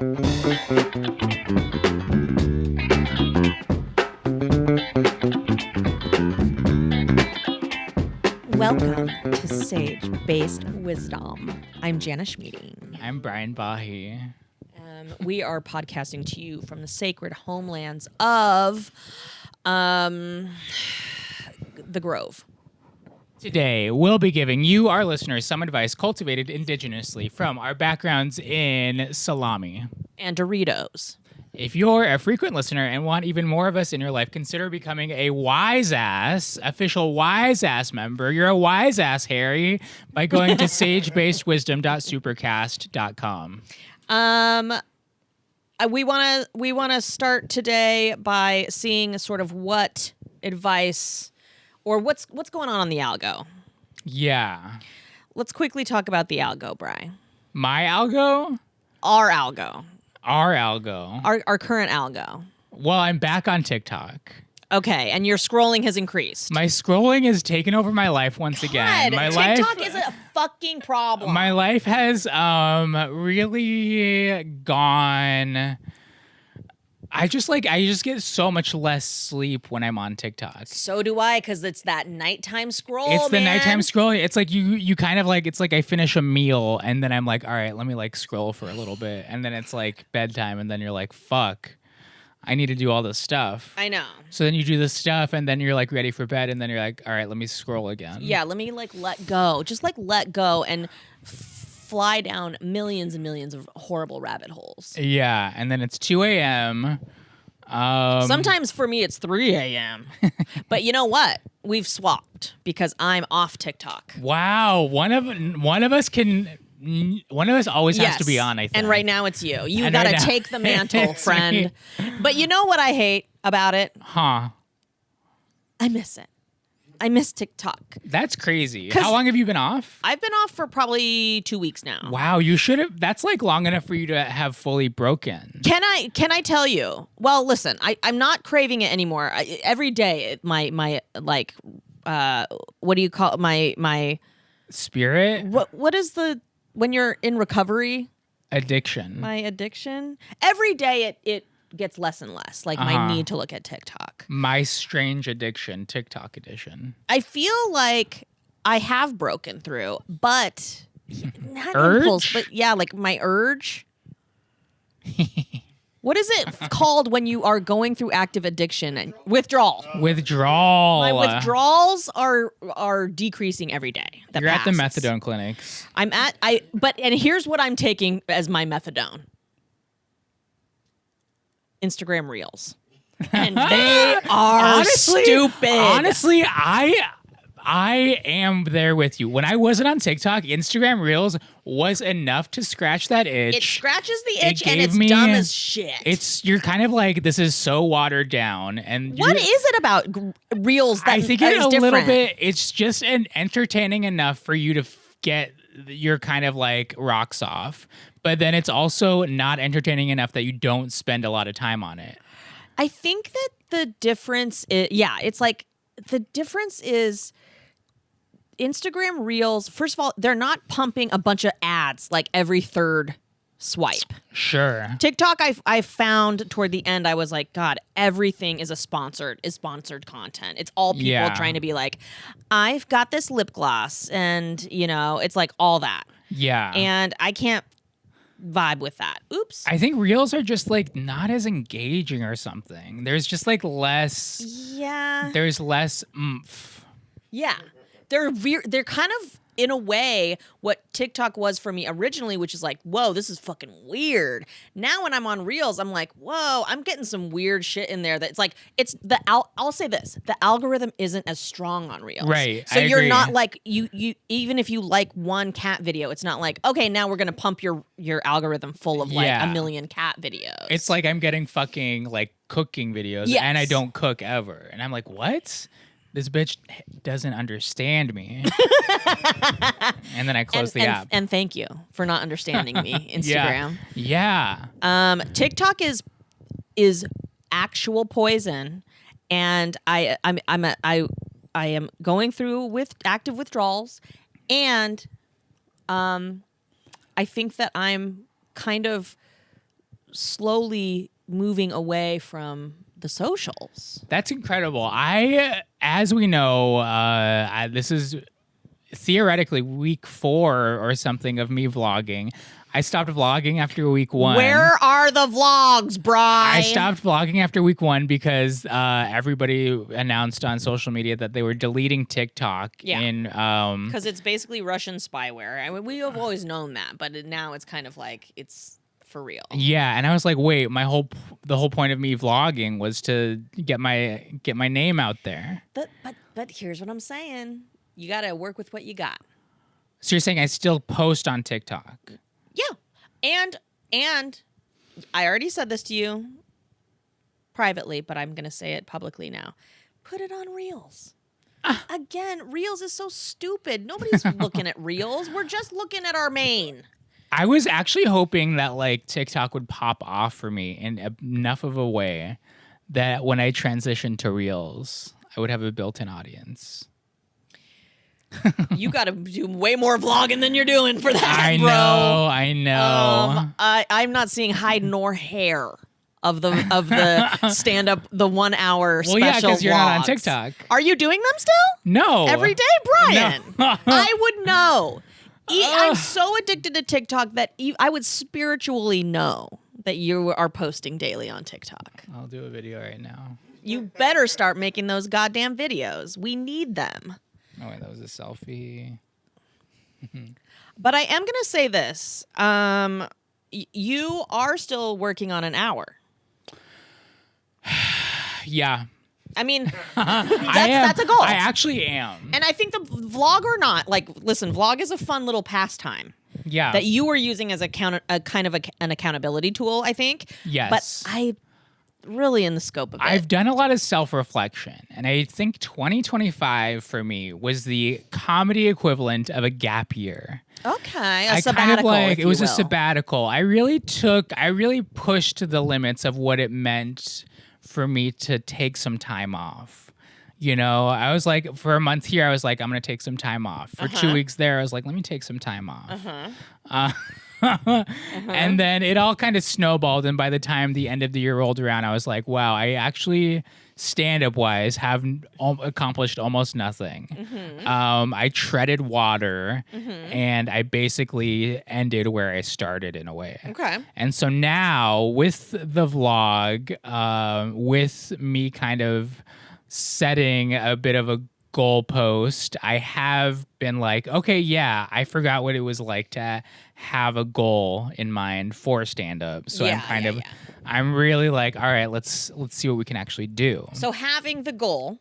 Welcome to Sage-Based Wisdom. I'm Jana Schmieding. I'm Brian Bahe. We are podcasting to you from the sacred homelands of the Grove. Today, we'll be giving you, our listeners, some advice cultivated indigenously from our backgrounds in salami. And Doritos. If you're a frequent listener and want even more of us in your life, consider becoming a official Wise Ass member. You're a Wise Ass, Harry, by going to sagebasedwisdom.supercast.com. We want to start today by seeing sort of what advice or what's going on the algo. Yeah. Let's quickly talk about the algo, Bri. My algo? Our algo. Our algo. Our current algo. Well, I'm back on TikTok. Okay, and your scrolling has increased. My scrolling has taken over my life once again. My TikTok is a fucking problem. My life has really gone. I just get so much less sleep when I'm on TikTok. So do I, because it's that nighttime scroll. It's the nighttime scroll. It's like you kind of like, it's like I finish a meal and then I'm like, all right, let me like scroll for a little bit, and then it's like bedtime, and then you're like, fuck, I need to do all this stuff. I know. So then you do this stuff, and then you're like ready for bed, and then you're like, all right, let me scroll again. Yeah, let me like let go. Just like let go and fly down millions and millions of horrible rabbit holes. Yeah, and then it's 2 a.m. Sometimes for me it's 3 a.m. But you know what? We've swapped because I'm off TikTok. Wow, one of us always has to be on, I think. And right now it's you. You got to take the mantle, friend. But you know what I hate about it? Huh. I miss it. I miss TikTok. That's crazy. How long have you been off? I've been off for probably 2 weeks now. Wow, you should have. That's like long enough for you to have fully broken. Can I tell you? Well, listen, I'm not craving it anymore. Every day, my like, what do you call it? My spirit? What is the, when you're in recovery? Addiction. My addiction. Every day it gets less and less. Like my need to look at TikTok. My strange addiction, TikTok edition. I feel like I have broken through, but not urge? impulse, but yeah, like my urge. What is it called when you are going through active addiction and withdrawal? Withdrawal. My withdrawals are decreasing every day. You're at the methadone clinics. And here's what I'm taking as my methadone. Instagram Reels. And they are stupid. Honestly, I am there with you. When I wasn't on TikTok, Instagram Reels was enough to scratch that itch. It scratches the itch and it's dumb as shit. You're kind of like, this is so watered down. And what is it about Reels that I think is a different? little bit, it's just entertaining enough for you to get your kind of like rocks off. But then it's also not entertaining enough that you don't spend a lot of time on it. I think that the difference is, it's like the difference is Instagram Reels, first of all, they're not pumping a bunch of ads like every third swipe. Sure. TikTok, I found toward the end, I was like, God, everything is sponsored content. It's all people trying to be like, I've got this lip gloss, and it's like all that. Yeah. And I can't vibe with that. Oops. I think Reels are just like not as engaging or something. There's just like less. Yeah. There's less oomph. Yeah. They're kind of, in a way, what TikTok was for me originally, which is like, whoa, this is fucking weird. Now when I'm on Reels, I'm like, whoa, I'm getting some weird shit in there. That's like, I'll say this, the algorithm isn't as strong on Reels. Right. So you're agree. Not like, you even if you like one cat video, it's not like, okay, now we're going to pump your algorithm full of like a million cat videos. It's like I'm getting fucking like cooking videos and I don't cook ever. And I'm like, what? This bitch doesn't understand me. And then I close the app. And thank you for not understanding me, Instagram. Yeah. TikTok is actual poison, and I am going through with active withdrawals, and I think that I'm kind of slowly moving away from the socials. That's incredible. As we know, this is theoretically week 4 or something of me vlogging. I stopped vlogging after week 1. Where are the vlogs, Bri? I stopped vlogging after week 1 because everybody announced on social media that they were deleting TikTok. Yeah. Because it's basically Russian spyware. I mean, we have always known that, but now it's kind of like it's for real. Yeah, and I was like, wait, the whole point of me vlogging was to get my name out there. But here's what I'm saying. You got to work with what you got. So you're saying I still post on TikTok? Yeah. And I already said this to you privately, but I'm going to say it publicly now. Put it on Reels. Again, Reels is so stupid. Nobody's looking at Reels. We're just looking at our main. I was actually hoping that like TikTok would pop off for me in enough of a way that when I transitioned to Reels, I would have a built-in audience. You got to do way more vlogging than you're doing for that, I bro. I know. I'm not seeing hide nor hair of the stand-up, the 1 hour special. Well, yeah, because you're not on vlogs. TikTok. Are you doing them still? No. Every day, Brian. No. I would know. I'm so addicted to TikTok that I would spiritually know that you are posting daily on TikTok. I'll do a video right now. You better start making those goddamn videos. We need them. Oh, wait, that was a selfie. But I am going to say this. You are still working on an hour. Yeah. I mean, that's a goal. I actually am. And I think the vlog or not, like, listen, vlog is a fun little pastime. Yeah. That you were using as a kind of an accountability tool, I think. Yes. But I really in the scope of it. I've done a lot of self-reflection, and I think 2025 for me was the comedy equivalent of a gap year. Okay, I sabbatical, kind of like if it was you a will. sabbatical. I really pushed the limits of what it meant for me to take some time off. You know, I was like, for a month here, I was like, I'm going to take some time off. For 2 weeks there, I was like, let me take some time off. And then it all kind of snowballed. And by the time the end of the year rolled around, I was like, wow, I actually, stand-up wise, have accomplished almost nothing. I treaded water and I basically ended where I started in a way. Okay. And so now with the vlog, with me kind of setting a bit of a goalpost, I have been like, okay, yeah, I forgot what it was like to have a goal in mind for stand-up. So I'm really like, all right, let's see what we can actually do. So having the goal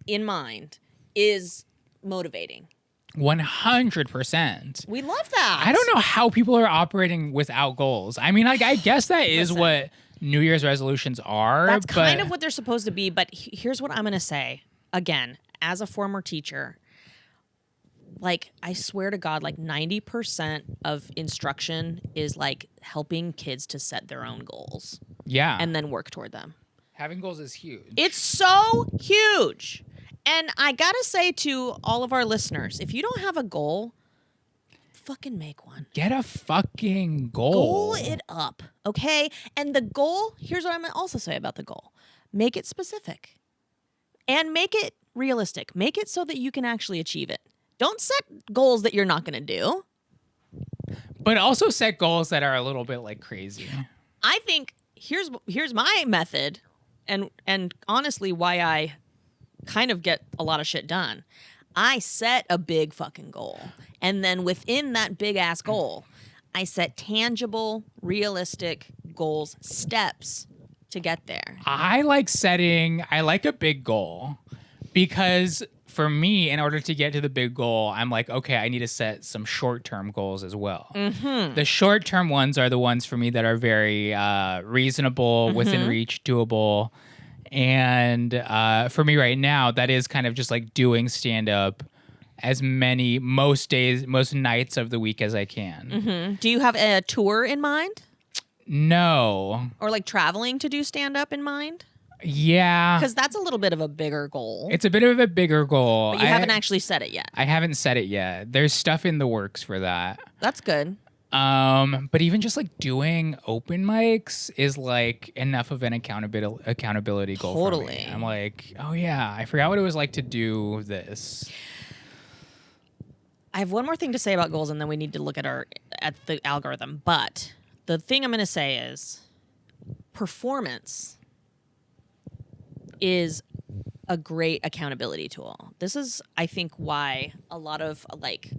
in mind is motivating. 100%. We love that. I don't know how people are operating without goals. I mean, like, I guess that is what New Year's resolutions are. That's kind of what they're supposed to be. But here's what I'm going to say. Again, as a former teacher, like, I swear to God, like 90% of instruction is like helping kids to set their own goals. Yeah. And then work toward them. Having goals is huge. It's so huge. And I got to say to all of our listeners, if you don't have a goal, fucking make one. Get a fucking goal. Goal it up, okay? And the goal, here's what I'm going to also say about the goal. Make it specific. And make it realistic. Make it so that you can actually achieve it. Don't set goals that you're not going to do. But also set goals that are a little bit like crazy. I think here's my method, and honestly why I kind of get a lot of shit done. I set a big fucking goal. And then within that big ass goal, I set tangible, realistic goals, steps to get there. I like a big goal because for me, in order to get to the big goal, I'm like, okay, I need to set some short-term goals as well. The short-term ones are the ones for me that are very reasonable, within reach, doable. And for me right now, that is kind of just like doing stand-up most nights of the week as I can. Do you have a tour in mind? No. Or like traveling to do stand-up in mind? Yeah. Because that's a little bit of a bigger goal. It's a bit of a bigger goal. But you haven't actually said it yet. I haven't said it yet. There's stuff in the works for that. That's good. But even just like doing open mics is like enough of an accountability goal for me. Totally. I'm like, oh yeah, I forgot what it was like to do this. I have one more thing to say about goals, and then we need to look at the algorithm. But the thing I'm going to say is performance is a great accountability tool. This is, I think, why a lot of like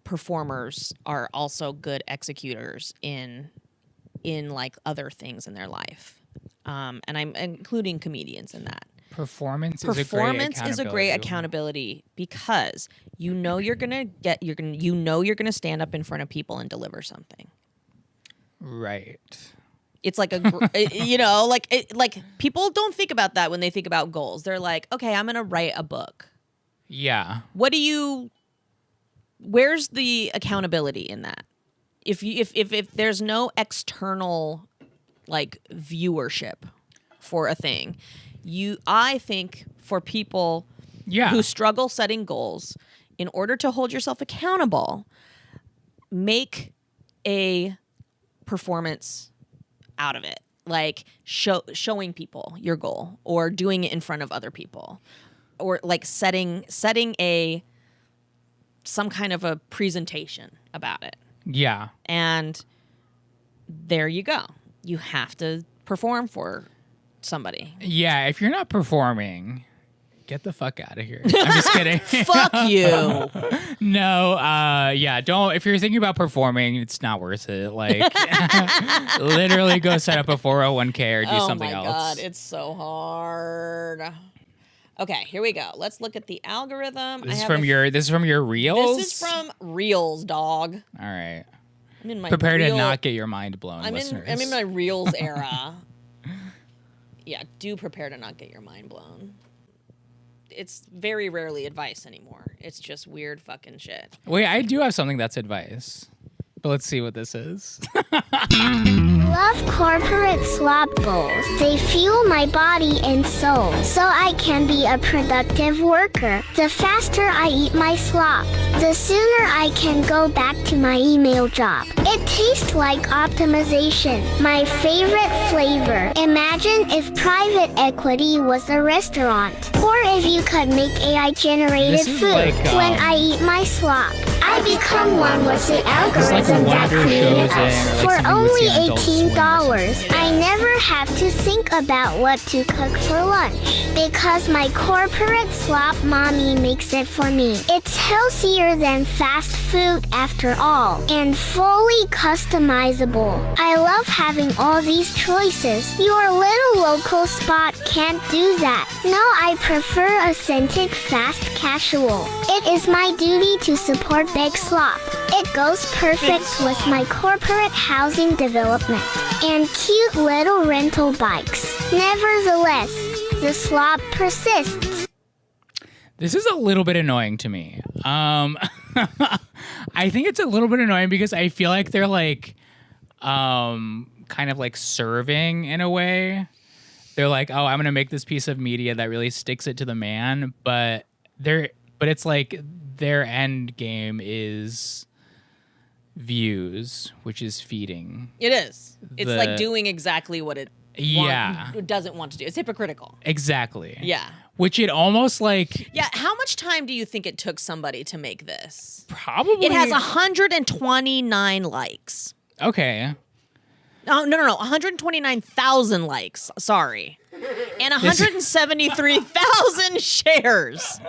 performers are also good executors in like other things in their life, and I'm including comedians in that. Performance is a great accountability accountability because you know you're gonna stand up in front of people and deliver something. Right. It's like like people don't think about that when they think about goals. They're like, okay, I'm gonna write a book. Yeah. Where's the accountability in that? If there's no external like viewership for a thing, I think for people who struggle setting goals, in order to hold yourself accountable, make a performance out of it. Like showing people your goal or doing it in front of other people, or like setting some kind of a presentation about it. Yeah. And there you go. You have to perform for somebody. Yeah, if you're not performing, get the fuck out of here. I'm just kidding. Fuck you. No, yeah, don't. If you're thinking about performing, it's not worth it. Like, literally go set up a 401k or do something else. Oh my God, it's so hard. Okay, here we go. Let's look at the algorithm. This is from your Reels? This is from Reels, dog. All right. I'm in my Prepare to not get your mind blown, listeners. I'm in my Reels era. Yeah, do prepare to not get your mind blown. It's very rarely advice anymore. It's just weird fucking shit. Wait, I do have something that's advice. But let's see what this is. Love corporate slop goals. They fuel my body and soul, so I can be a productive worker. The faster I eat my slop, the sooner I can go back to my email job. It tastes like optimization. My favorite flavor. Imagine if private equity was a restaurant, or if you could make AI-generated food when I eat my slop. I become one with the algorithm that created us. For only $18, I never have to think about what to cook for lunch, because my corporate slop mommy makes it for me. It's healthier than fast food after all, and fully customizable. I love having all these choices. Your little local spot can't do that. No, I prefer authentic, fast casual. It is my duty to support Big Slop. It goes perfect with my corporate housing development and cute little rental bikes. Nevertheless, the slop persists. This is a little bit annoying to me. I think it's a little bit annoying because I feel like they're like kind of like serving in a way. They're like, oh, I'm gonna make this piece of media that really sticks it to the man, but it's like their end game is views, which is feeding. It is. It's like doing exactly what it doesn't want to do. It's hypocritical. Exactly. Yeah. Which it almost like... Yeah, how much time do you think it took somebody to make this? Probably... It has 129 likes. Okay. Oh, no. 129,000 likes. Sorry. And 173,000 shares.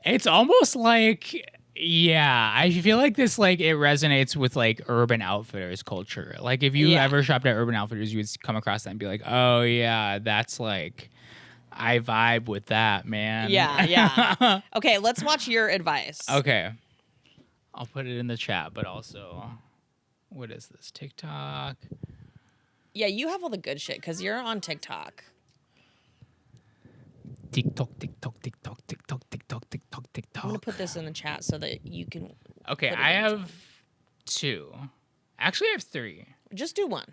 It's almost like... Yeah, I feel like this, like, it resonates with, like, Urban Outfitters culture. Like, if you ever shopped at Urban Outfitters, you would come across that and be like, oh, yeah, that's, like, I vibe with that, man. Yeah. Okay, let's watch your advice. Okay. I'll put it in the chat, but also, what is this, TikTok? Yeah, you have all the good shit, because you're on TikTok. TikTok. I'm going to put this in the chat so that you can... Okay, I have 2. Actually, I have 3. Just do one.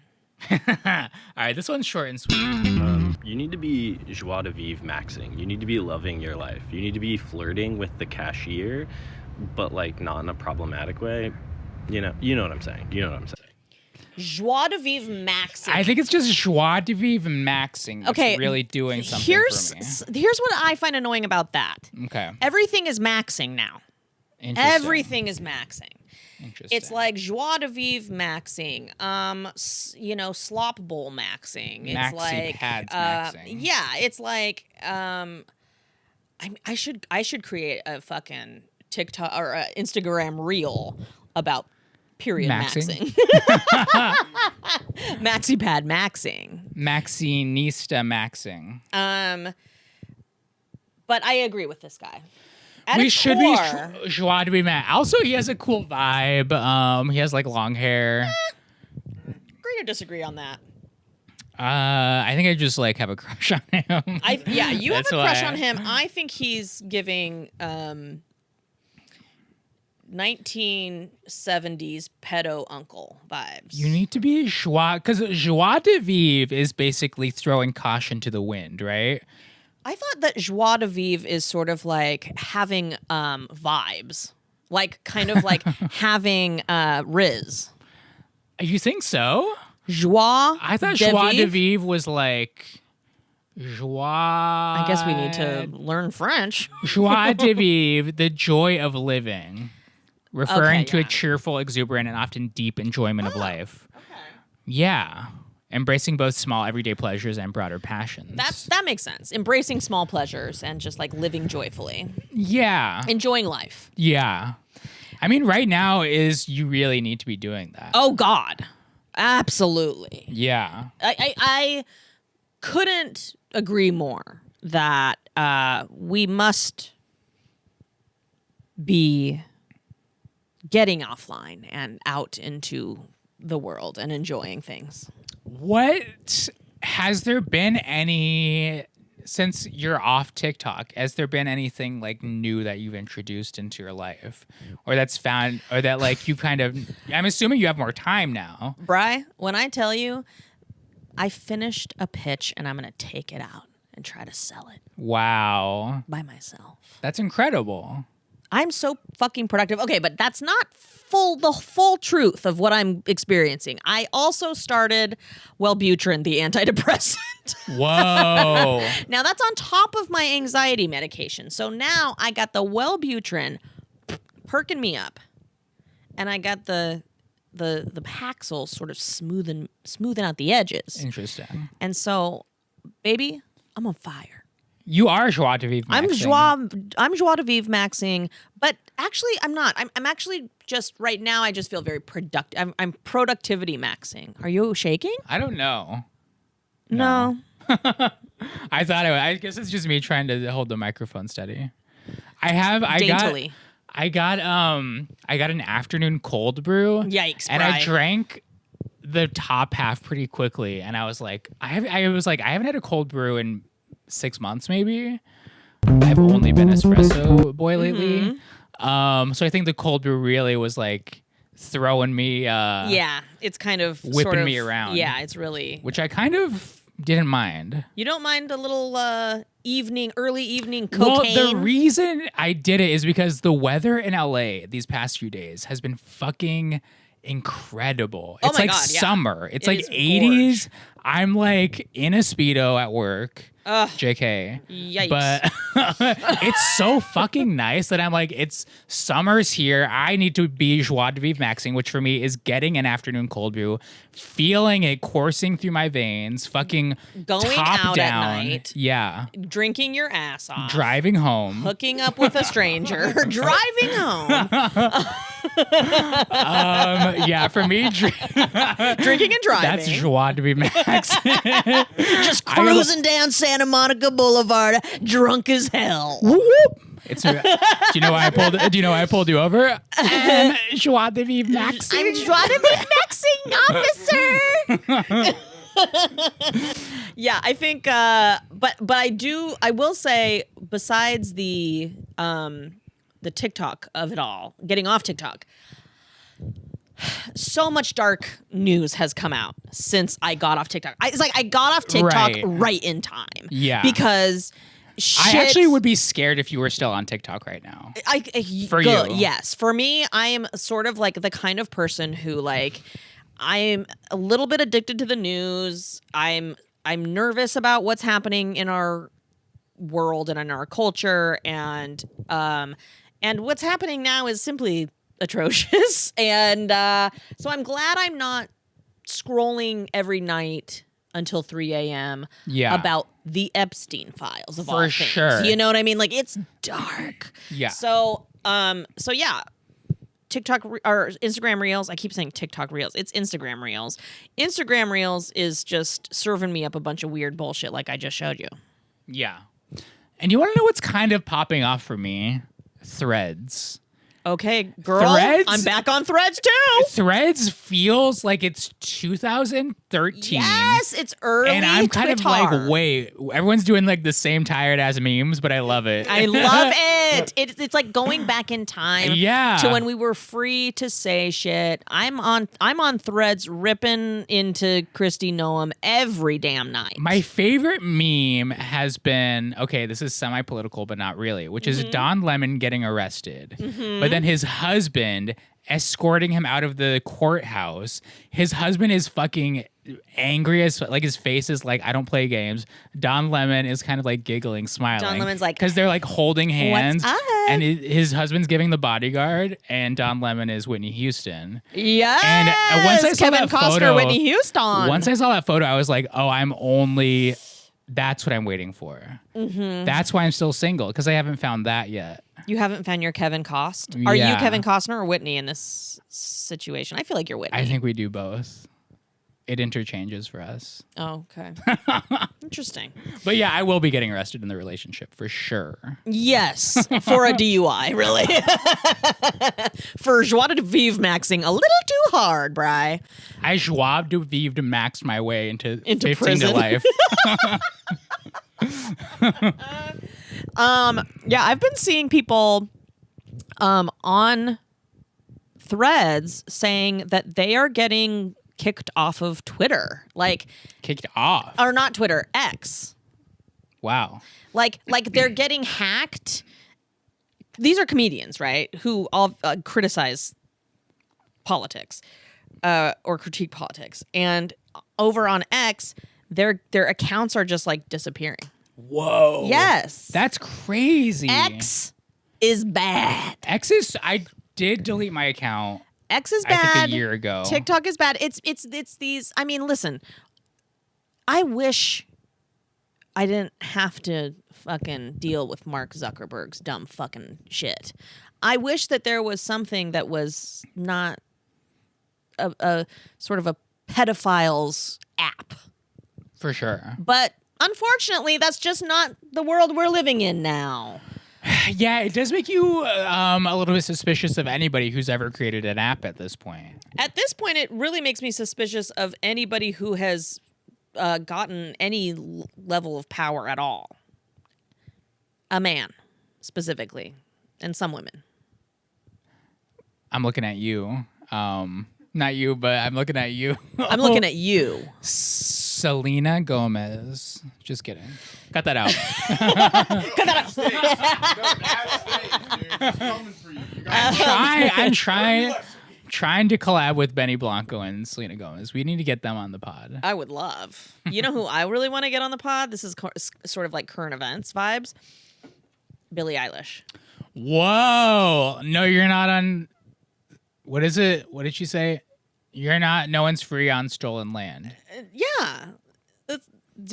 All right, this one's short and sweet. You need to be joie de vivre maxing. You need to be loving your life. You need to be flirting with the cashier, but like not in a problematic way. You know what I'm saying. Joie de vivre maxing. I think it's just joie de vivre maxing. That's Okay, really doing something here's for me. here's what I find annoying about that. Okay. Everything is maxing now. Interesting. Everything is maxing. Interesting. It's like joie de vivre maxing, slop bowl maxing. It's Maxi like pads maxing. Yeah, it's like I should create a fucking TikTok or a Instagram reel about period maxing. Maxi pad maxing. Maxinista maxing. But I agree with this guy. We should be joie de vivre max. Also, he has a cool vibe. He has like long hair. Agree or disagree on that? I think I just like have a crush on him. You have That's a crush why. on him. I think he's giving 1970s pedo uncle vibes. You need to be joie, because joie de vivre is basically throwing caution to the wind, right? I thought that joie de vivre is sort of like having vibes, like kind of like having Riz. You think so? Joie. I thought de joie de vivre? vivre was like joie. I guess we need to learn French. Joie de vivre, the joy of living, referring Okay, to a yeah. cheerful, exuberant, and often deep enjoyment of life. Okay. Yeah. Embracing both small everyday pleasures and broader passions. That makes sense. Embracing small pleasures and just like living joyfully, yeah. enjoying life. Yeah. I mean, right now you really need to be doing that. Oh God, absolutely. Yeah. I couldn't agree more that we must be getting offline and out into the world and enjoying things. What has there been any, since you're off TikTok, has there been anything like new that you've introduced into your life or that's found, or that like you kind of, I'm assuming you have more time now. Bri, when I tell you, I finished a pitch and I'm going to take it out and try to sell it Wow. by myself. That's incredible. I'm so fucking productive. Okay, but that's not the full truth of what I'm experiencing. I also started Wellbutrin, the antidepressant. Whoa. Now that's on top of my anxiety medication. So now I got the Wellbutrin perking me up, and I got the Paxil sort of smoothing out the edges. Interesting. And so, baby, I'm on fire. You are joie de vivre. I'm maxing. joie de vivre maxing, but actually I'm not. I'm actually just right now. I just feel very productive. I'm productivity maxing. Are you shaking? I don't know. No. I thought I guess it's just me trying to hold the microphone steady. Daintily. I got an afternoon cold brew. Yikes, And I Bri. drank the top half pretty quickly, and I was like, I haven't had a cold brew in 6 months maybe. I've only been espresso boy lately. So I think the cold brew really was like throwing me Yeah, it's kind of whipping sort of, me around. Yeah, it's really. which I kind of didn't mind. You don't mind a little early evening cocaine? Well, the reason I did it is because the weather in LA these past few days has been fucking incredible. Oh It's my like God, yeah. summer. It's It like is 80s. I'm like in a Speedo at work. Ugh. JK. Yikes. But it's so fucking nice that I'm like, it's summer's here. I need to be joie de vivre maxing, which for me is getting an afternoon cold brew, feeling it coursing through my veins, fucking Going top out at down. night. Yeah. Drinking your ass off. Driving home. Hooking up with a stranger. Driving home. Yeah, for me, Drinking and driving. that's joie de vivre maxing. Just cruising down Santa Monica Boulevard, drunk as hell. Whoop, whoop. It's. Do you know why I pulled? Do you know why I pulled you over? Joie de vivre maxing. I'm joie de vivre maxing, officer. Yeah, I think. But I will say, besides the TikTok of it all, getting off TikTok, so much dark news has come out since I got off TikTok. It's like I got off TikTok Right. right in time. Yeah. Because shit. I actually would be scared if you were still on TikTok right now. For you. Yes. For me, I am sort of like the kind of person who like I'm a little bit addicted to the news. I'm nervous about what's happening in our world and in our culture, and what's happening now is simply atrocious. And so I'm glad I'm not scrolling every night until 3 a.m. About the Epstein files of all things. Sure. You know what I mean? Like, it's dark. Yeah. So yeah. TikTok or Instagram Reels. I keep saying TikTok Reels. It's Instagram Reels. Instagram Reels is just serving me up a bunch of weird bullshit like I just showed you. Yeah. And you want to know what's kind of popping off for me? Threads. Okay, girl, Threads? I'm back on Threads too. Threads feels like it's 2013. Yes, it's early. And I'm kind of Twitter. like, wait, everyone's doing like the same tired ass memes, but I love it. I love it. It's like going back in time to when we were free to say shit. I'm on Threads ripping into Kristi Noem every damn night. My favorite meme has been, okay, this is semi-political, but not really, which is Don Lemon getting arrested. But then his husband escorting him out of the courthouse. His husband is fucking angry as like his face is like, I don't play games. Don Lemon is kind of like giggling, smiling. Don Lemon's like, because they're like holding hands. What's up? And his husband's giving the bodyguard, and Don Lemon is Whitney Houston. Yes. And once I saw Kevin that Costner, photo, Whitney Houston. Once I saw that photo, I was like, oh, that's what I'm waiting for. That's why I'm still single, because I haven't found that yet. You haven't found your Kevin Cost? Are you Yeah. Kevin Costner or Whitney in this situation? I feel like you're Whitney. I think we do both. It interchanges for us. Oh, okay. Interesting. But yeah, I will be getting arrested in the relationship for sure. Yes, for a DUI, really. For Joie de Vivre maxing a little too hard, Bri. I joie de vivre maxed my way into 15 prison. to life. Yeah, I've been seeing people on Threads saying that they are getting kicked off of Twitter. Like, Kicked off. or not Twitter, X. Wow. Like they're getting hacked. These are comedians, right? Who all criticize politics or critique politics. And over on X, their accounts are just like disappearing. Whoa. Yes. That's crazy. X is bad. I did delete my account. X is I bad. think a year ago. TikTok is bad. It's these. I mean, listen. I wish I didn't have to fucking deal with Mark Zuckerberg's dumb fucking shit. I wish that there was something that was not a sort of a pedophile's app. For sure. But unfortunately, that's just not the world we're living in now. Yeah, it does make you a little bit suspicious of anybody who's ever created an app at this point. At this point, it really makes me suspicious of anybody who has gotten any level of power at all. A man, specifically, and some women. I'm looking at you. Not you, but I'm looking at you. I'm looking at you. Selena Gomez. Just kidding. Cut that out. I'm trying to collab with Benny Blanco and Selena Gomez. We need to get them on the pod. I would love. You know who I really want to get on the pod? This is sort of like current events vibes. Billie Eilish. Whoa. No, you're not on. What is it? What did she say? You're not. No one's free on stolen land. Yeah.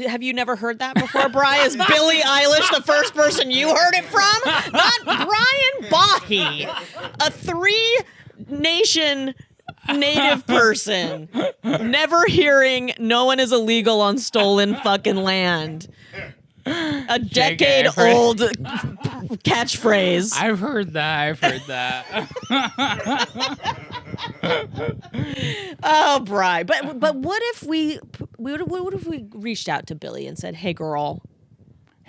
Have you never heard that before, Brian? Is Billie Eilish the first person you heard it from? Not Brian Bahe, a 3-nation native person. Never hearing no one is illegal on stolen fucking land. A decade-old catchphrase. I've heard that. Oh, Bri. But what if we reached out to Billie and said, "Hey, girl,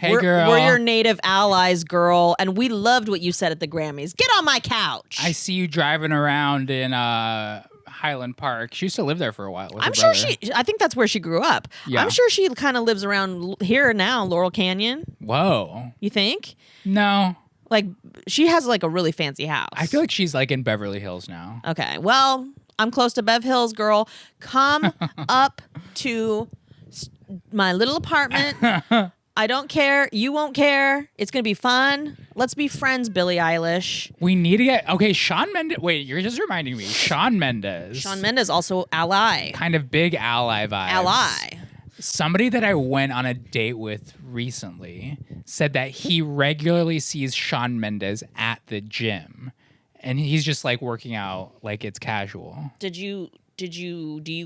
Girl, we're your native allies, girl, and we loved what you said at the Grammys. Get on my couch." I see you driving around in Highland Park. She used to live there for a while with her I'm sure brother. I think that's where she grew up. Yeah. I'm sure she kind of lives around here now, Laurel Canyon. Whoa. You think? No. Like, she has like a really fancy house. I feel like she's like in Beverly Hills now. Okay, well, I'm close to Bev Hills, girl. Come up to my little apartment. I don't care. You won't care. It's going to be fun. Let's be friends, Billie Eilish. We need to get... Okay, Shawn Mendes... Wait, you're just reminding me. Shawn Mendes. Shawn Mendes, also ally. Kind of big ally vibes. Ally. Somebody that I went on a date with recently said that he regularly sees Shawn Mendes at the gym. And he's just like working out like it's casual. Do you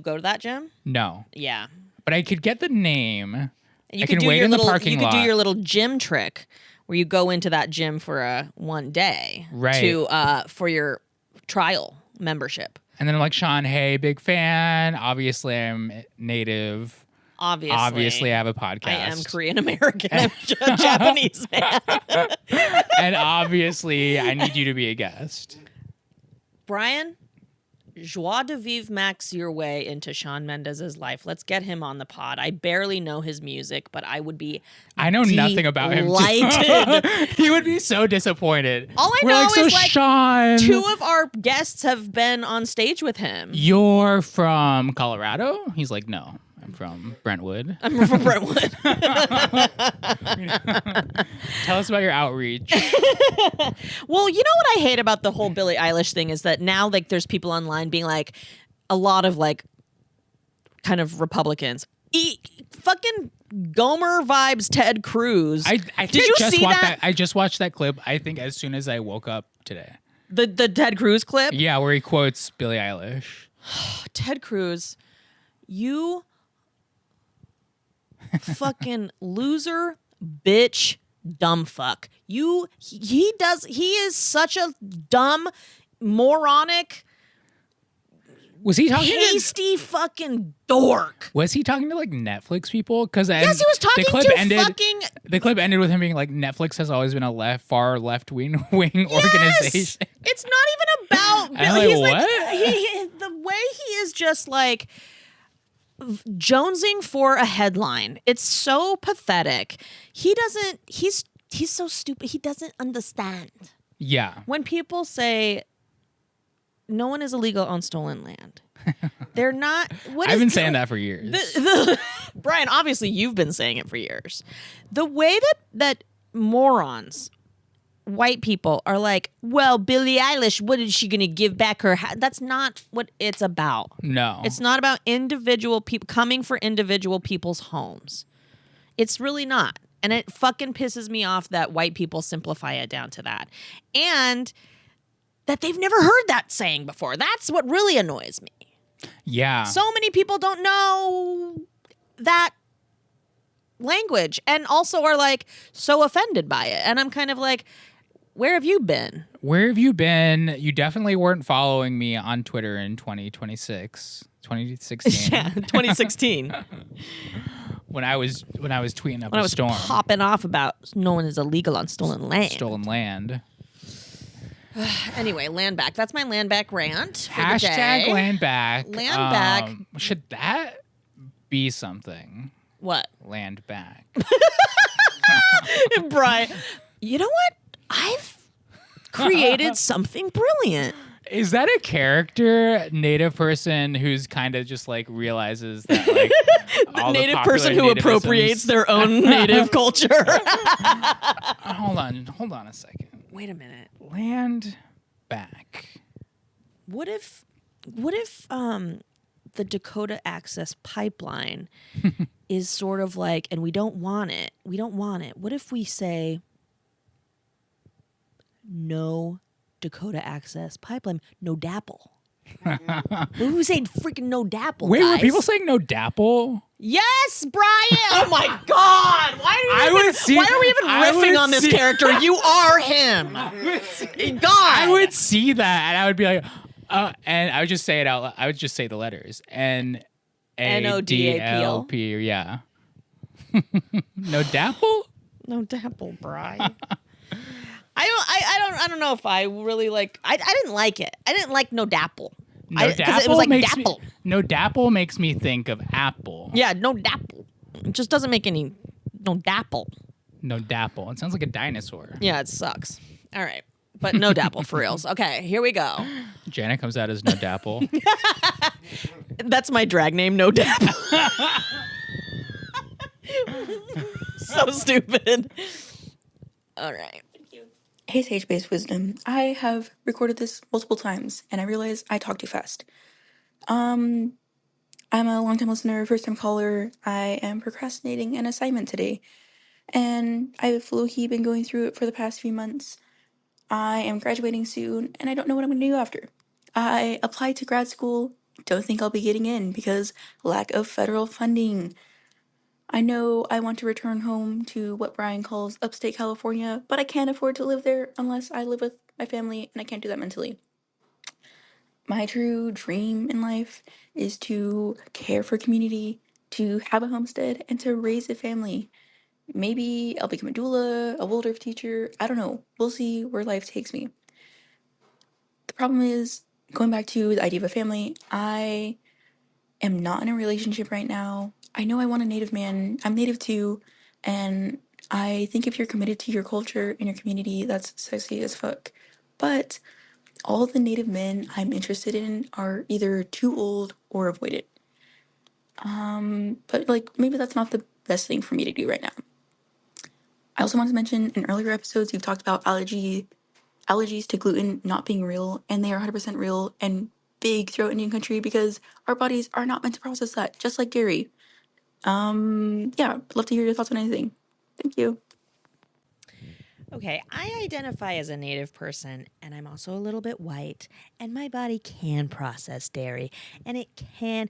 go to that gym? No. Yeah. But I could get the name. You I could can do wait your in the little, parking you could lot. do your little gym trick where you go into that gym for one day Right. for your trial membership. And then I'm like, Sean, hey, big fan. Obviously, I'm native. Obviously, I have a podcast. I am Korean American. I'm a Japanese man. And obviously, I need you to be a guest. Brian, Joie de Vivre Max your way into Shawn Mendes' life. Let's get him on the pod. I barely know his music, but I would be I know nothing about him. delighted. He would be so disappointed. All I We're know like, so is like Sean, 2 of our guests have been on stage with him. you're from Colorado? He's like, no, I'm from Brentwood. I'm from Brentwood. Tell us about your outreach. Well, you know what I hate about the whole Billie Eilish thing is that now like there's people online being like a lot of like kind of Republicans. Fucking Gomer vibes Ted Cruz. I Did you just see watched that? I just watched that clip, I think, as soon as I woke up today. The Ted Cruz clip? Yeah, where he quotes Billie Eilish. Ted Cruz, you fucking loser, bitch, dumb fuck. He is such a dumb, moronic, Was he talking hasty fucking dork. Was he talking to like Netflix people? Because Yes, he was talking to fucking. The clip ended with him being like, Netflix has always been a far left wing organization. It's not even about I'm Bill. like, He's what? the way he is just like jonesing for a headline. It's so pathetic. He's so stupid. He doesn't understand. Yeah. When people say no one is illegal on stolen land, they're not. I've been saying that for years. Brian, obviously you've been saying it for years. The way that morons, white people, are like, well, Billie Eilish, what is she going to give back her? That's not what it's about. No. It's not about individual people coming for individual people's homes. It's really not. And it fucking pisses me off that white people simplify it down to that. And that they've never heard that saying before. That's what really annoys me. Yeah. So many people don't know that language and also are like so offended by it. And I'm kind of like, where have you been? Where have you been? You definitely weren't following me on Twitter in 2016. Yeah, 2016. when I was tweeting up When I a was storm. popping off about no one is illegal on stolen land. Stolen land. Anyway, land back. That's my land back rant for the Hashtag day. land back. Land back. Should that be something? What? Land back. Brian, you know what? I've created something brilliant. Is that a character, native person who's kind of just like realizes that like all the Native popular person who nativisms- appropriates their own native culture. Hold on a second. Wait a minute. Land back. What if the Dakota Access Pipeline is sort of like, and we don't want it. What if we say no Dakota Access Pipeline, no dapple? What if we say freaking no dapple? Wait, guys? were people saying no dapple? Yes, Brian. Oh my God! Why are we even riffing on this character? You are him. God. I would see that and I would be like, and I would just say it out loud. I would just say the letters. NODAPL. Yeah. No dapple? No dapple, Brian. I don't know if I really like. I didn't like it. I didn't like no dapple. No Because it was like makes dapple. No dapple makes me think of apple. Yeah, no dapple. It just doesn't make any. No dapple. No dapple. It sounds like a dinosaur. Yeah, it sucks. All right. But no dapple for reals. Okay, here we go. Jana comes out as no dapple. That's my drag name, no dapple. So stupid. All right. Hey, Sage-Based Wisdom. I have recorded this multiple times, and I realize I talk too fast. I'm a long-time listener, first-time caller. I am procrastinating an assignment today, and I've low-key been going through it for the past few months. I am graduating soon, and I don't know what I'm going to do after. I applied to grad school, don't think I'll be getting in because lack of federal funding. I know I want to return home to what Brian calls upstate California, but I can't afford to live there unless I live with my family, and I can't do that mentally. My true dream in life is to care for community, to have a homestead, and to raise a family. Maybe I'll become a doula, a Waldorf teacher, I don't know. We'll see where life takes me. The problem is, going back to the idea of a family, I am not in a relationship right now. I know I want a native man. I'm native too. And I think if you're committed to your culture and your community, that's sexy as fuck. But all the native men I'm interested in are either too old or avoided. But like maybe that's not the best thing for me to do right now. I also want to mention in earlier episodes you've talked about allergies to gluten not being real, and they are 100% real and big throughout Indian country because our bodies are not meant to process that, just like dairy. Yeah, I'd love to hear your thoughts on anything. Thank you. Okay, I identify as a native person, and I'm also a little bit white, and my body can process dairy, and it can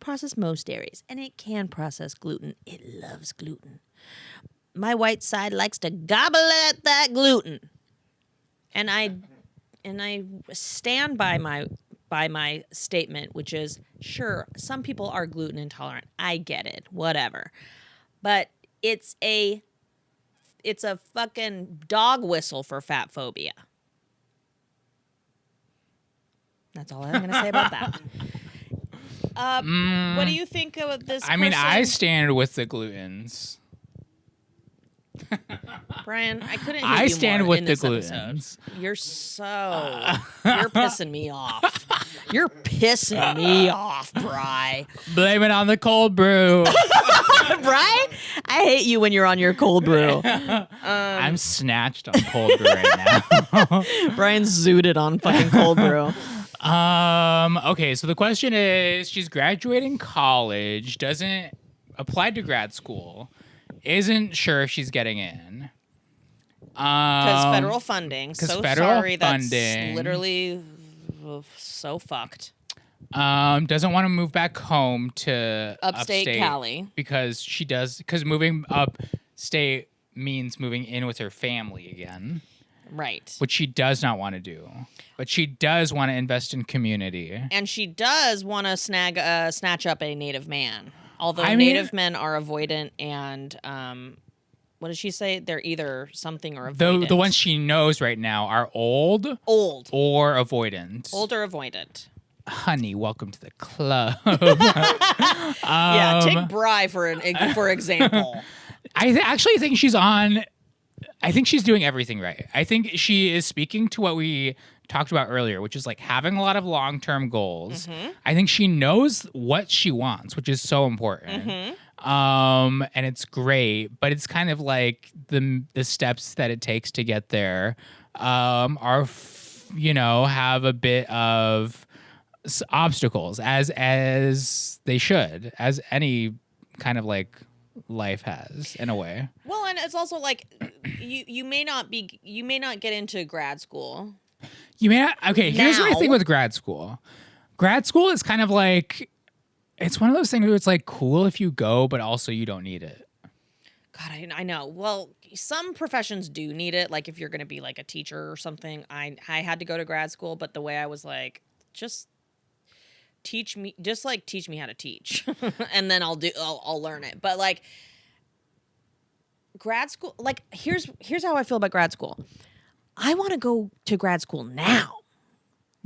process most dairies, and it can process gluten. It loves gluten. My white side likes to gobble at that gluten. And I stand by my statement, which is, sure, some people are gluten intolerant. I get it, whatever. But it's a fucking dog whistle for fat phobia. That's all I'm going to say about that. What do you think of this I mean, person? I stand with the glutens. Brian, I couldn't hit I you stand more with in the this episode. glutens. You're pissing me off. You're pissing me off, Bri. Blame it on the cold brew. Bri? I hate you when you're on your cold brew. I'm snatched on cold brew right now. Brian's zooted on fucking cold brew. Okay, so the question is, she's graduating college, doesn't apply to grad school, isn't sure if she's getting in. Because federal funding. So federal sorry, funding. that's literally so fucked. Doesn't want to move back home to Upstate Cali. because moving upstate means moving in with her family again. Right. Which she does not want to do. But she does want to invest in community. And she does want to snatch up a native man. Although native men are avoidant and what does she say? They're either something or avoidant. The ones she knows right now are old or avoidant. Old or avoidant. Honey, welcome to the club. Yeah, take Bri for example. I actually think she's on. I think she's doing everything right. I think she is speaking to what we talked about earlier, which is like having a lot of long-term goals. Mm-hmm. I think she knows what she wants, which is so important. Mm-hmm. And it's great, but it's kind of like the steps that it takes to get there are, have a bit of obstacles as they should, as any kind of like life has in a way. Well, and it's also like you may not get into grad school. You may not. Okay, here's Now. my thing with grad school. Grad school is kind of like, it's one of those things where it's like cool if you go, but also you don't need it. God, I know. Well, some professions do need it. Like if you're going to be like a teacher or something. I had to go to grad school, but the way I was like, just teach me how to teach, and then I'll learn it. But like grad school, like here's how I feel about grad school. I want to go to grad school now.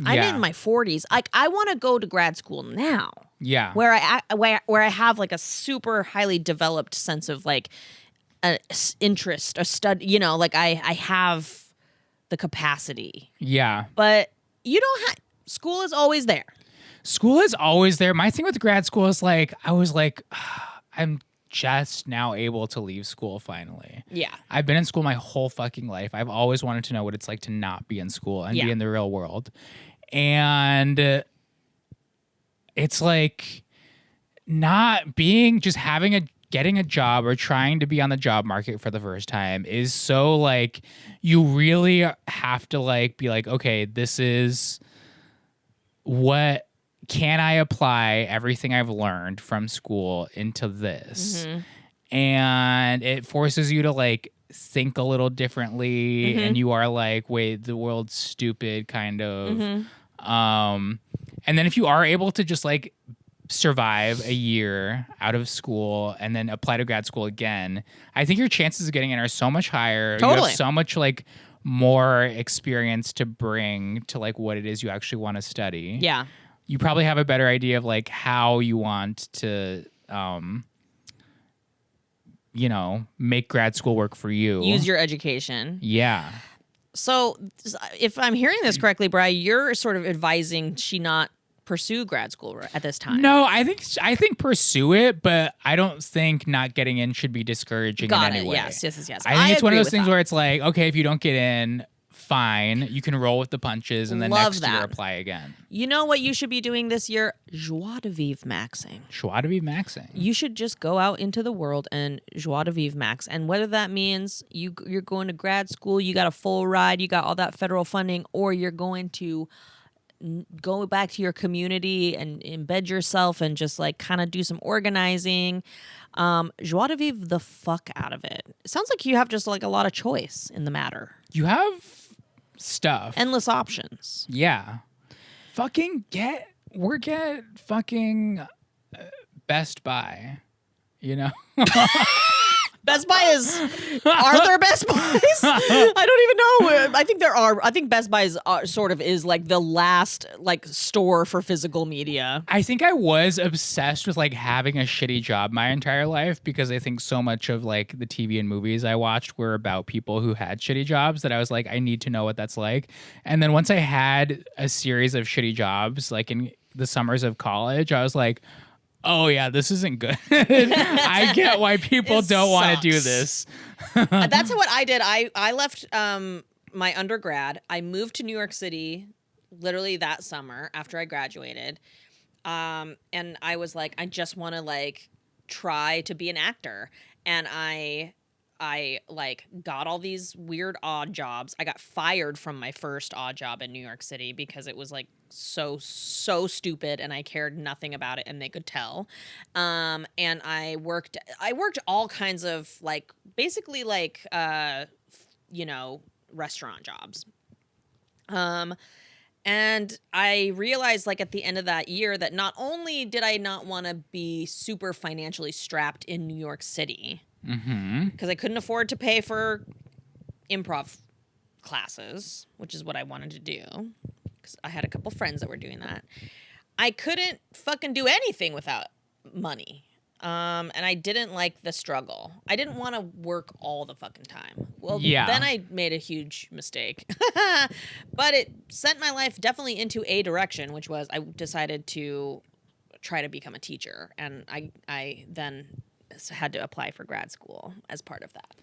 I'm Yeah. in my 40s. Like, I want to go to grad school now. Yeah. Where I have like a super highly developed sense of like interest, a stud, like I have the capacity. Yeah. But you don't have school is always there. School is always there. My thing with grad school is like, I was like, I'm just now able to leave school finally. Yeah. I've been in school my whole fucking life. I've always wanted to know what it's like to not be in school and be in the real world. And it's like not being, just getting a job or trying to be on the job market for the first time is so like, you really have to like be like, okay, this is what, can I apply everything I've learned from school into this? And it forces you to like think a little differently, and you are like, wait, the world's stupid, kind of. And then if you are able to just like survive a year out of school and then apply to grad school again, I think your chances of getting in are so much higher. You Totally. have so much like more experience to bring to like what it is you actually want to study. Yeah. You probably have a better idea of like how you want to make grad school work for you. Use your education. Yeah. So if I'm hearing this correctly, Bri, you're sort of advising she not pursue grad school at this time. No, I think pursue it, but I don't think not getting in should be discouraging Got in it. any way. Yes. I think it's one agree of those with things that. where it's like, okay, if you don't get in, fine, you can roll with the punches, and then Love next year that. apply again. You know what you should be doing this year? Joie de vivre maxing. Joie de vivre maxing. You should just go out into the world and joie de vivre max. And whether that means you're going to grad school, you got a full ride, you got all that federal funding, or you're going to go back to your community and embed yourself and just like kind of do some organizing. Joie de vivre the fuck out of it. It sounds like you have just like a lot of choice in the matter. You have stuff. Endless options. Yeah. Fucking work at fucking Best Buy, Best Buy are there Best Buys? I don't even know. I think there are. I think Best Buy is like the last like store for physical media. I think I was obsessed with like having a shitty job my entire life, because I think so much of like the TV and movies I watched were about people who had shitty jobs, that I was like, I need to know what that's like. And then once I had a series of shitty jobs, like in the summers of college, I was like, oh yeah, this isn't good. I get why people It don't want to do sucks. this. That's what I did. I left my undergrad. I moved to New York City literally that summer after I graduated. And I was like, I just want to like try to be an actor. And I like got all these weird odd jobs. I got fired from my first odd job in New York City because it was like so stupid and I cared nothing about it and they could tell. And I worked all kinds of like basically like restaurant jobs. And I realized like at the end of that year that not only did I not want to be super financially strapped in New York City, because I couldn't afford to pay for improv classes, which is what I wanted to do, because I had a couple friends that were doing that. I couldn't fucking do anything without money. And I didn't like the struggle. I didn't want to work all the fucking time. Well, Yeah. then I made a huge mistake. But it sent my life definitely into a direction, which was I decided to try to become a teacher. And I then had to apply for grad school as part of that.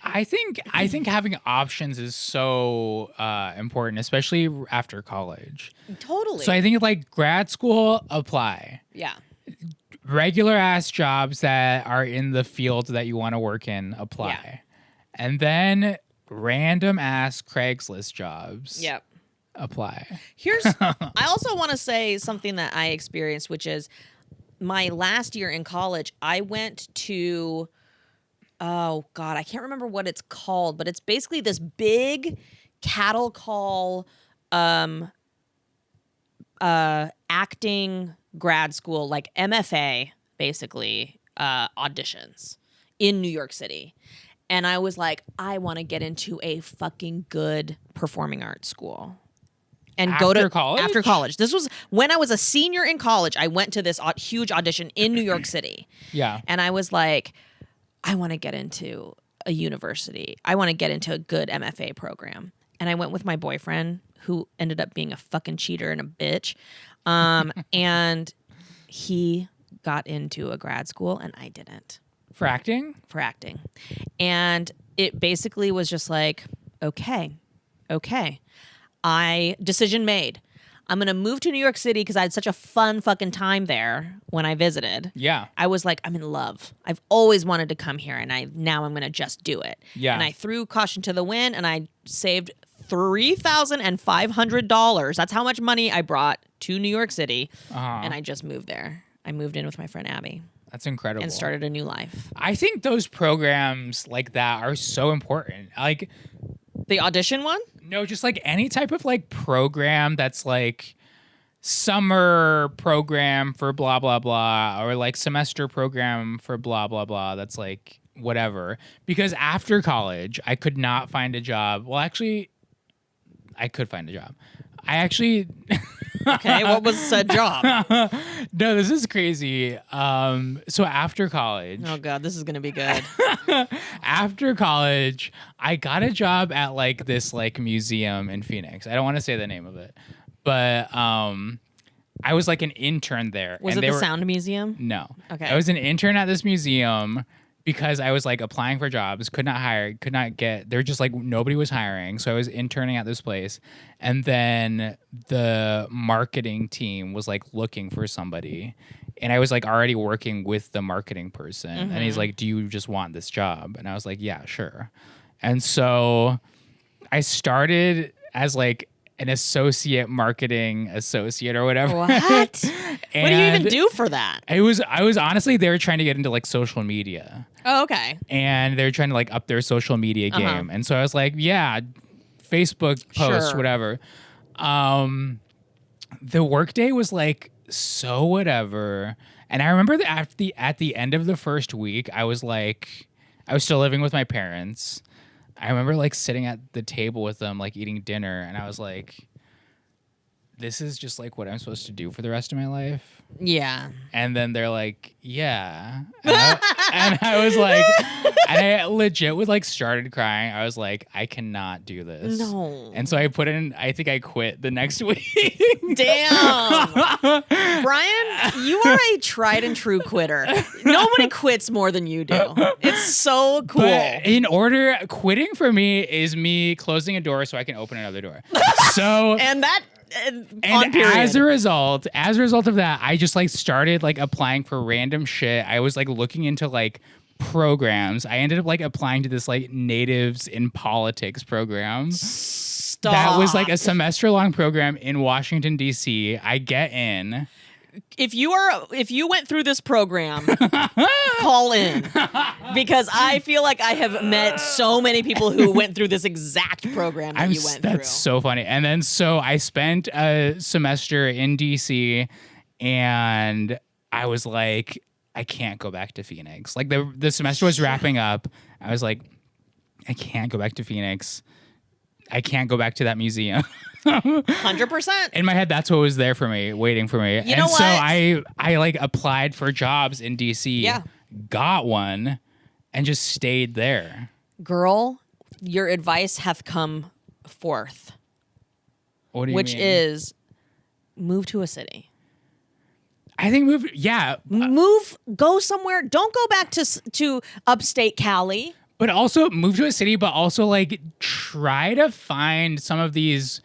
I think having options is so important, especially after college. Totally. So I think like grad school, apply. Yeah. Regular ass jobs that are in the field that you want to work in, apply. Yeah. And then random ass Craigslist jobs. Yep. Apply. I also want to say something that I experienced, which is my last year in college, I went to, oh God, I can't remember what it's called, but it's basically this big cattle call acting grad school, like MFA, basically, auditions in New York City. And I was like, I want to get into a fucking good performing arts school. and After go to college? After college. This was when I was a senior in college. I went to this huge audition in New York City. Yeah. And I was like, I want to get into a university. I want to get into a good MFA program. And I went with my boyfriend, who ended up being a fucking cheater and a bitch. And he got into a grad school and I didn't. For acting? For acting. And it basically was just like, okay. Decision made. I'm going to move to New York City because I had such a fun fucking time there when I visited. Yeah. I was like, I'm in love. I've always wanted to come here, and now I'm going to just do it. Yeah. And I threw caution to the wind, and I saved $3,500. That's how much money I brought to New York City, and I just moved there. I moved in with my friend Abby. That's incredible. And started a new life. I think those programs like that are so important. Like the audition one? No, just like any type of like program that's like summer program for blah, blah, blah, or like semester program for blah, blah, blah. That's like whatever. Because after college, I could not find a job. Well, actually, I could find a job. I actually... Okay, what was said job? No, this is crazy. So after college... Oh, God, this is going to be good. After college, I got a job at like this like museum in Phoenix. I don't want to say the name of it, but I was like an intern there. Was and it the Sound Museum? No. Okay. I was an intern at this museum because I was like applying for jobs, could not get, they're just like, nobody was hiring. So I was interning at this place. And then the marketing team was like looking for somebody. And I was like already working with the marketing person. And he's like, do you just want this job? And I was like, yeah, sure. And so I started as like an associate marketing associate or whatever. What? What do you even do for that? I was honestly, they were trying to get into like social media. Oh, okay. And they're trying to like up their social media game. And so I was like, yeah, Facebook post, Sure. whatever. The workday was like so whatever. And I remember that at the end of the first week, I was still living with my parents. I remember like sitting at the table with them, like eating dinner, and I was like, this is just like what I'm supposed to do for the rest of my life. Yeah. And then they're like, yeah. And I was like, and I legit would like started crying. I was like, I cannot do this. No. And so I think I quit the next week. Damn. Brian, you are a tried and true quitter. Nobody quits more than you do. It's so cool. But quitting for me is me closing a door so I can open another door. So and that and as a result of that, I just like started like applying for random shit. I was like looking into like programs. I ended up like applying to this like Natives in Politics program. Stop. That was like a semester long program in Washington, D.C. I get in. If you went through this program, call in, because I feel like I have met so many people who went through this exact program that you went through. That's so funny. And then so I spent a semester in DC, and I was like, I can't go back to Phoenix. Like the semester was wrapping up. I was like, I can't go back to Phoenix. I can't go back to that museum. 100%. In my head, that's what was there for me, waiting for me. You know so what? I like applied for jobs in DC, Yeah. got one, and just stayed there. Girl, your advice hath come forth. What do you which mean? is move to a city. I think Go somewhere. Don't go back to upstate Cali. But also move to a city, but also like try to find some of these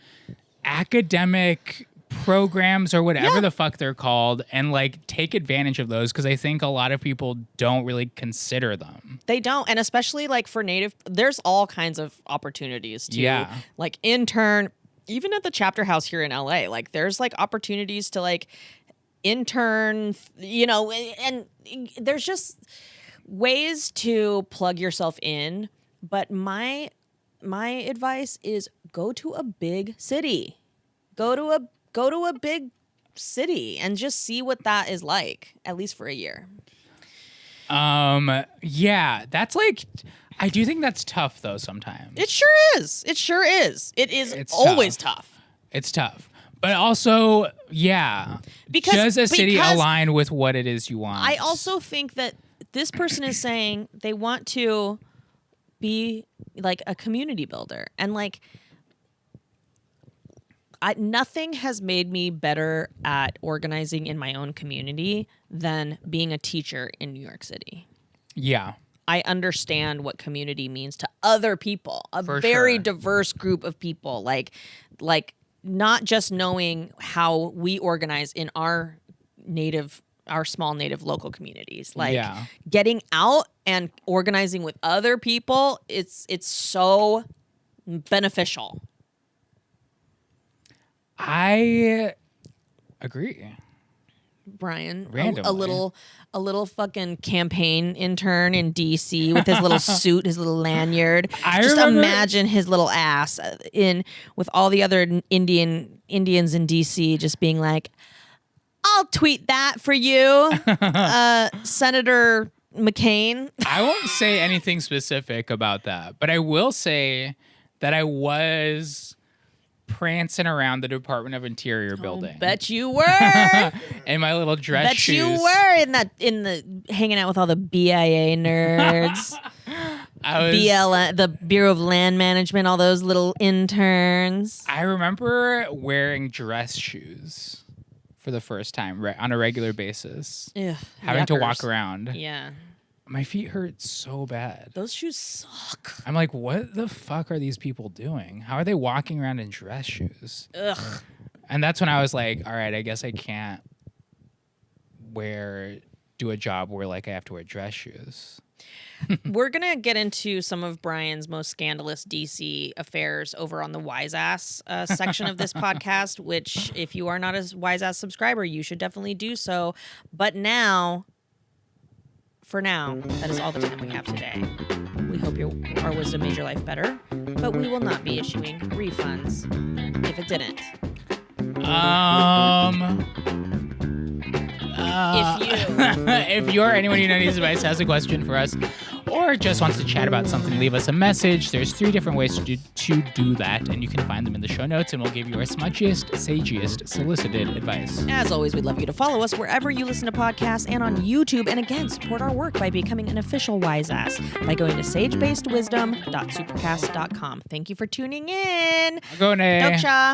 academic programs or whatever the fuck they're called and like take advantage of those, because I think a lot of people don't really consider them. They don't. And especially like for Native, there's all kinds of opportunities to like intern, even at the chapter house here in LA. Like there's like opportunities to like intern, and there's just ways to plug yourself in. But my advice is go to a big city. Go to a big city and just see what that is like, at least for a year. Yeah, that's like, I do think that's tough though sometimes. It sure is. It is It's always tough. It's tough. But also, yeah, does a city align with what it is you want? I also think that this person is saying they want to be like a community builder. And like, nothing has made me better at organizing in my own community than being a teacher in New York City. Yeah. I understand what community means to other people, a For very sure. diverse group of people. Like not just knowing how we organize in our small native local communities, like Yeah. getting out and organizing with other people. It's so beneficial. I agree. Brian, Randomly. a little fucking campaign intern in DC with his little suit, his little lanyard. I Just remember- imagine his little ass in with all the other Indians in DC, just being like, "I'll tweet that for you, Senator McCain." I won't say anything specific about that, but I will say that I was prancing around the Department of Interior building. Bet you were. In my little dress Bet shoes. you were in the hanging out with all the BIA nerds. I was, BLM, the Bureau of Land Management, all those little interns. I remember wearing dress shoes for the first time on a regular basis. Ugh, Having to walk yuckers. around. Yeah. My feet hurt so bad. Those shoes suck. I'm like, what the fuck are these people doing? How are they walking around in dress shoes? Ugh. And that's when I was like, all right, I guess I can't do a job where like I have to wear dress shoes. We're going to get into some of Brian's most scandalous DC affairs over on the Wise Ass section of this podcast, which if you are not a Wise Ass subscriber, you should definitely do so. But for now, that is all the time we have today. We hope our wisdom made your life better, but we will not be issuing refunds if it didn't. If you or anyone you know needs advice, has a question for us, or just wants to chat about something, leave us a message. There's 3 different ways to do that, and you can find them in the show notes, and we'll give you our smudgiest, sagiest, solicited advice. As always, we'd love you to follow us wherever you listen to podcasts and on YouTube. And again, support our work by becoming an official Wise Ass by going to sagebasedwisdom.supercast.com. Thank you for tuning in. Go, Nay. Doksha.